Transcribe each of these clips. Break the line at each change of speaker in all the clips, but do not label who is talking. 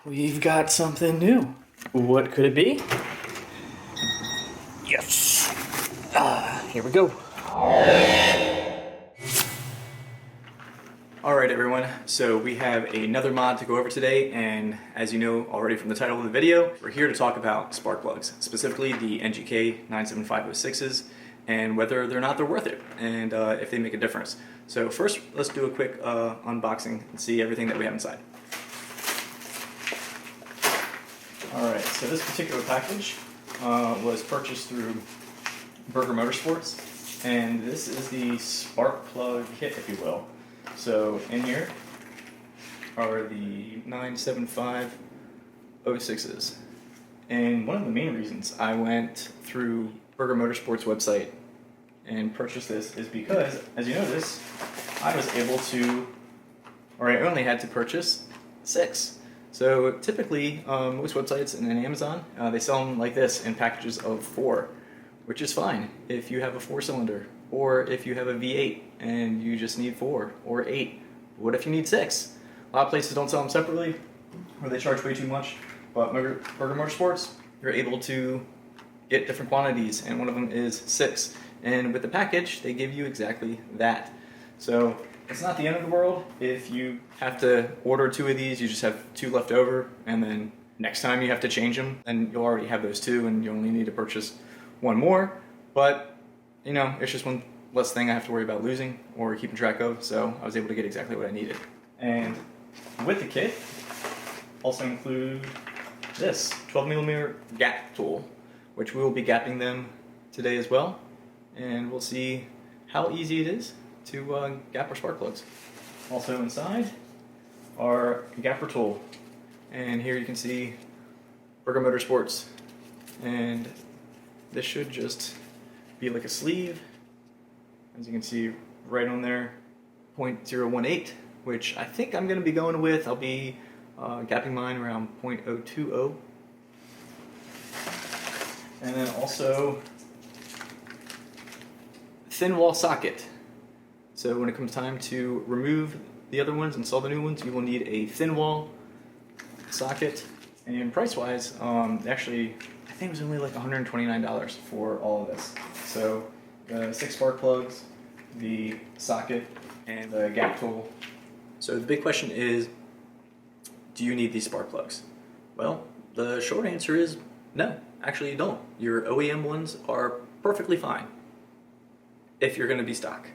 We've got something new. What could it be? Yes. Here we go. Alright everyone, so we have another mod to go over today, and as you know already from the title of the video, we're here to talk about spark plugs, specifically the NGK 97506s, and whether they're worth it, and if they make a difference. So first, let's do a quick unboxing and see everything that we have inside. Alright, so this particular package was purchased through Burger Motorsports, and this is the spark plug kit, if you will. So in here are the 97506s, and one of the main reasons I went through Burger Motorsports website and purchased this is because, as you notice, I was able to, or I only had to purchase 6. So typically, most websites and Amazon, they sell them like this in packages of 4, which is fine if you have a 4-cylinder, or if you have a V8 and you just need 4 or 8. What if you need 6? A lot of places don't sell them separately, or they charge way too much. But Burger Motorsports, you're able to get different quantities, and one of them is 6. And with the package, they give you exactly that. So it's not the end of the world if you have to order 2 of these, you just have 2 left over, and then next time you have to change them, then you'll already have those 2 and you only need to purchase 1 more. But, you know, it's just one less thing I have to worry about losing or keeping track of, so I was able to get exactly what I needed. And with the kit, also include this 12mm gap tool, which we will be gapping them today as well, and we'll see how easy it is to gap our spark plugs. Also inside our gapper tool, and here you can see Burger Motorsports, and this should just be like a sleeve, as you can see right on there, 0.018, which I think I'm going to be going with. I'll be gapping mine around 0.020. And then also thin wall socket. So when it comes time to remove the other ones, install the new ones, you will need a thin wall socket. And price wise, actually I think it was only like $129 for all of this. So 6 spark plugs, the socket, and the gap tool. So the big question is, do you need these spark plugs? Well, the short answer is no, actually you don't. Your OEM ones are perfectly fine if you're going to be stock.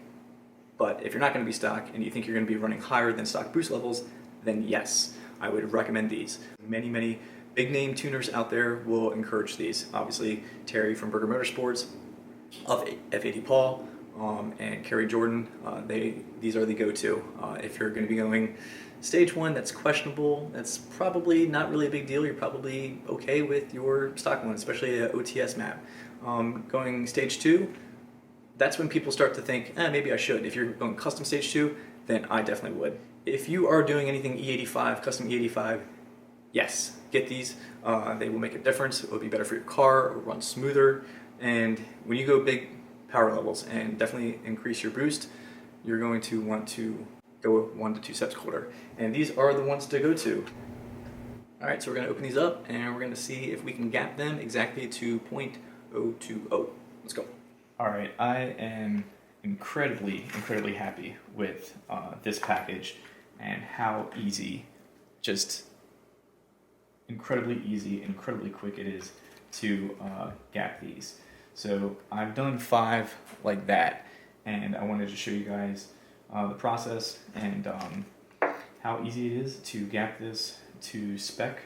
But if you're not going to be stock and you think you're going to be running higher than stock boost levels, then yes, I would recommend these. Many big name tuners out there will encourage these. Obviously, Cary from Burger Motorsports, of F80 Paul, and Cary Jordan, these are the go-to. If you're going to be going stage 1, that's questionable. That's probably not really a big deal. You're probably okay with your stock one, especially an OTS map. Going stage 2, that's when people start to think, maybe I should. If you're going custom stage 2, then I definitely would. If you are doing anything E85, custom E85, yes, get these. They will make a difference. It will be better for your car, it will run smoother, and when you go big power levels and definitely increase your boost, you're going to want to go 1 to 2 steps colder. And these are the ones to go to. Alright, so we're going to open these up and we're going to see if we can gap them exactly to 0.020. Let's go. Alright, I am incredibly happy with this package and how easy, just incredibly easy, incredibly quick it is to gap these. So I've done 5 like that, and I wanted to show you guys the process and how easy it is to gap this to spec.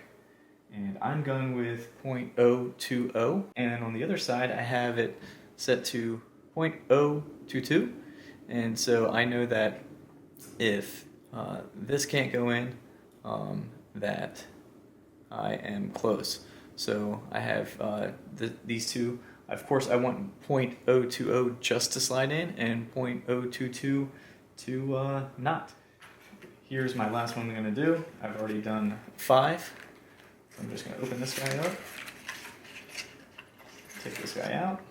And I'm going with 0.020, and on the other side I have it set to 0.022, and so I know that if this can't go in, that I am close. So I have these 2. Of course I want 0.020 just to slide in and 0.022 to not. Here's my last one I'm going to do. I've already done 5. So I'm just going to open this guy up, take this guy out,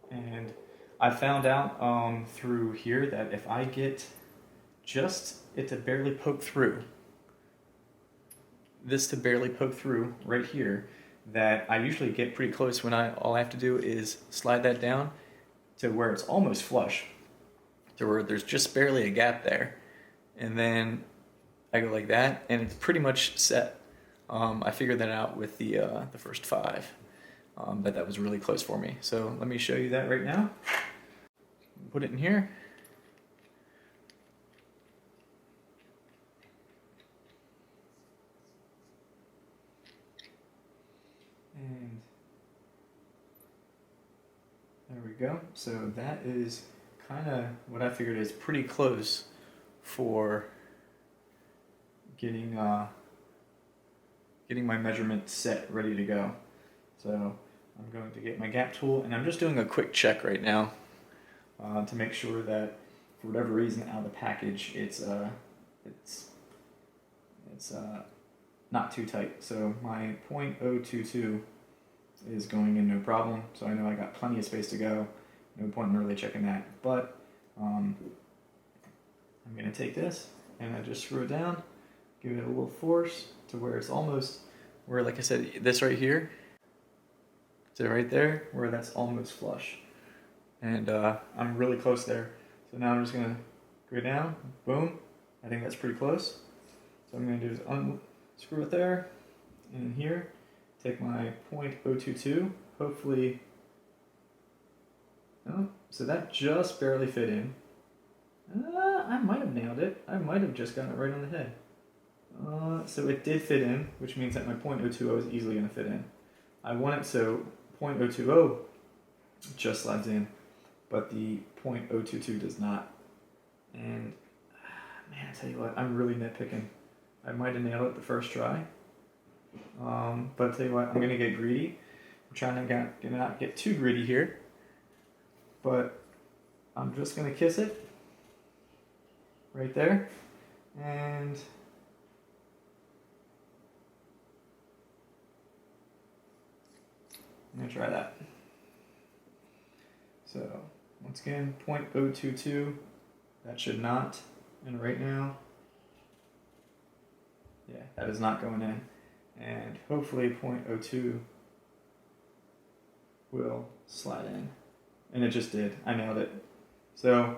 and I found out through here that if I get just it to barely poke through, this to barely poke through right here, that I usually get pretty close when all I have to do is slide that down to where it's almost flush, to where there's just barely a gap there. And then I go like that, and it's pretty much set. I figured that out with the first 5, but that was really close for me. So let me show you that right now. Put it in here. And there we go. So that is kind of what I figured is pretty close for getting my measurement set ready to go. So I'm going to get my gap tool, and I'm just doing a quick check right now to make sure that for whatever reason out of the package it's not too tight. So my .022 is going in no problem, so I know I got plenty of space to go. No point in really checking that, but I'm going to take this and I just screw it down, give it a little force to where it's almost, where like I said, this right here, so right there, where that's almost flush. And I'm really close there. So now I'm just going to go down, boom, I think that's pretty close. So I'm going to do is unscrew it there, and here, take my .022, hopefully, oh, so that just barely fit in. I might have nailed it. I might have just gotten it right on the head. So it did fit in, which means that my .020 is easily going to fit in. I want it so .020 just slides in, but the .022 does not. And man, I tell you what, I'm really nitpicking. I might have nailed it the first try, but I'll tell you what, I'm going to get greedy. I'm trying to not get too greedy here, but I'm just going to kiss it right there, and I'm going to try that. So once again, .022, that should not, and right now, yeah, that is not going in, and hopefully .02 will slide in, and it just did. I nailed it. So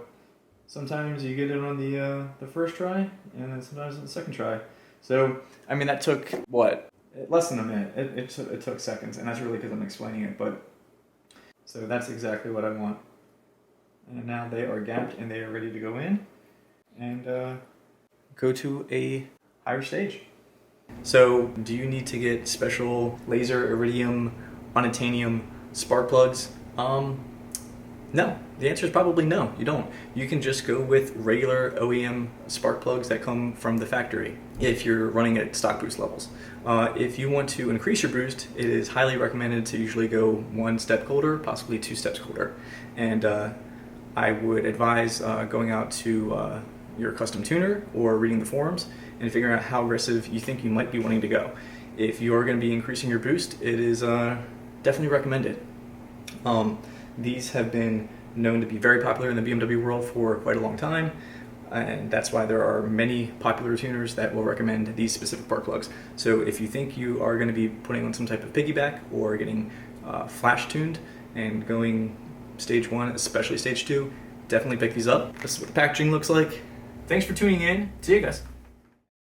sometimes you get it on the first try, and then sometimes on the second try. So I mean, that took what, less than a minute. It took seconds, and that's really because I'm explaining it. But so that's exactly what I want. And now they are gapped and they are ready to go in and go to a higher stage. So do you need to get special laser, iridium, unobtainium spark plugs? No. The answer is probably no, you don't. You can just go with regular OEM spark plugs that come from the factory if you're running at stock boost levels. If you want to increase your boost, it is highly recommended to usually go 1 step colder, possibly 2 steps colder. And I would advise going out to your custom tuner or reading the forums and figuring out how aggressive you think you might be wanting to go. If you are going to be increasing your boost, it is definitely recommended. These have been known to be very popular in the BMW world for quite a long time, and that's why there are many popular tuners that will recommend these specific spark plugs. So if you think you are going to be putting on some type of piggyback or getting flash tuned and going stage 1, especially stage 2, definitely pick these up. This is what the packaging looks like. Thanks for tuning in. See you guys.